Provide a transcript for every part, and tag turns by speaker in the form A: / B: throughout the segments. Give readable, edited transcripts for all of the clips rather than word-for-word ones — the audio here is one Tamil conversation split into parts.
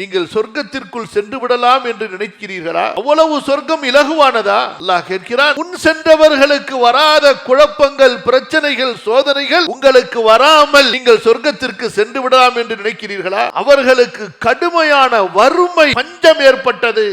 A: நீங்கள் சொர்க்கத்திற்குள் சென்று விடலாம் என்று நினைக்கிறீர்களா? அவ்வளவு சொர்க்கம் இலகுவானதா? அல்லாஹ் கேட்கிறான், முன் சென்றவர்களுக்கு வராத குழப்பங்கள், பிரச்சனைகள், சோதனைகள் உங்களுக்கு வராமல் நீங்கள் சொர்க்கத்திற்கு சென்று விடலாம் என்று நினைக்கிறீர்களா? அவர்களுக்கு கடுமையான வறுமை, பஞ்சம் ஏற்பட்டது.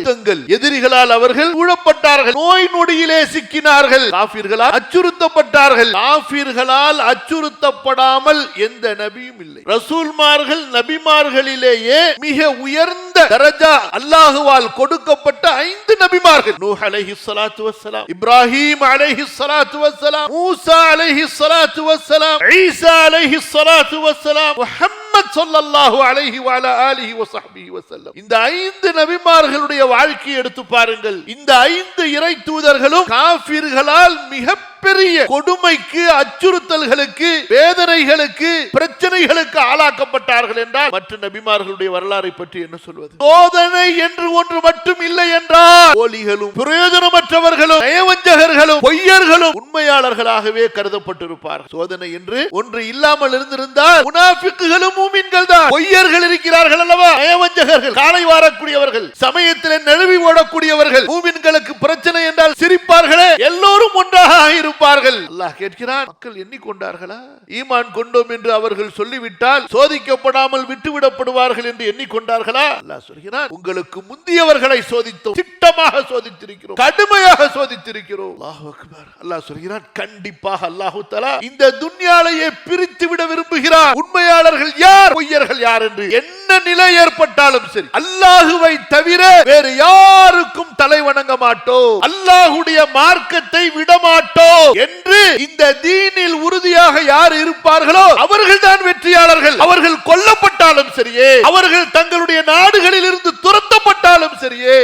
A: எதிரிகளால் அவர்கள் சூழப்பட்டார்கள், நோய் நொடியிலே சிக்கினார்கள், காஃபிர்களால் அச்சுறுத்தப்பட்டார்கள். காஃபிர்களால் அச்சுறுத்தப்படாமல் எந்த நபியும் இல்லை. ரசூல்மார்கள் நபிமார்களிலேயே மிக உயர்ந்த தரஜா அல்லாஹுவால் கொடுக்கப்பட்ட 5 நபிமார்கள். நூஹ் அலைஹிஸ்ஸலாத்து வஸ்ஸலாம், இப்ராஹீம் அலைஹிஸ்ஸலாத்து வஸ்ஸலாம், மூசா அலைஹிஸ்ஸலாத்து வஸ்ஸலாம், ஈசா அலைஹிஸ்ஸலாத்து வஸ்ஸலாம், முஹம்மத் ஸல்லல்லாஹு அலைஹி வ அலா ஆலிஹி வ ஸஹ்பிஹி வஸல்லம். இந்த 5 நபிமார்களுடைய வாழ்க்கையை எடுத்து பாருங்கள். இந்த 5 இறை தூதர்களும் காஃபிர்களால் மிக பெரிய கொடுமைக்கு, அச்சுறுத்தல்களுக்கு, வேதனைகளுக்கு, பிரச்சனைகளுக்கு ஆளாக்கப்பட்டார்கள் என்றால் மற்ற நபிமார்களுடைய வரலாறை பற்றி என்ன சொல்வது? சோதனை என்று ஒன்று மட்டும் இல்லை என்றால் போலிகளும், பிரயோஜனமற்றவர்களும், நயவஞ்சகர்களும், பொய்யர்களும் உண்மையாளர்களாகவே கருதப்பட்டிருப்பார்கள். சோதனை என்று ஒன்று இல்லாமல் இருந்திருந்தால் முனாஃபிக்குகளும் மூமின்கள் தான். பொய்யர்கள் இருக்கிறார்கள் அல்லவா, நயவஞ்சகர்கள், காலை வாரக்கூடியவர்கள், சமயத்தில் நழுவி ஓடக்கூடியவர்கள். மூமின்களுக்கு பிரச்சனை என்றால் சிரிப்பார்களே, எல்லோரும் ஒன்றாக இருப்பார்கள். அல்லாஹ் கேட்கிறான், மக்கள் எண்ணிக்கொண்டார்களா? ஈமான் கொண்டோம் என்று அவர்கள் சொல்லிவிட்டால் சோதிக்கப்படாமல் விட்டுவிடப்படுவார்கள் என்று எண்ணிக்கொண்டார்களா? அல்லாஹ் சொல்கிறான், உங்களுக்கு முந்தியவர்களை சோதித்தோம், திட்டமாக சோதித்திருக்கிறோம், கடுமையாக சோதித்திருக்கிறோம். அல்லாஹ் அக்பர். அல்லாஹ் சொல்கிறான், கண்டிப்பாக அல்லாஹ் தஆலா இந்த துன்யாவையே பிரித்து விட விரும்புகிறார். உண்மையாளர்கள் யார், பொய்யர்கள் யார் என்று என்ன நிலை ஏற்பட்டாலும் சரி, அல்லாஹுவை தவிர வேறு யாருக்கும் தலை வணங்க மாட்டோம், அல்லாஹுடைய மார்க்கத்தை விடமாட்டோம் என்று இந்த தீனில் உறுதியாக யார் இருப்பார்களோ அவர்கள் தான் வெற்றியாளர்கள். அவர்கள் கொல்லப்பட்டாலும் சரியே, அவர்கள் தங்களுடைய நாடுகளில் இருந்து துரத்தப்பட்டாலும் சரியே.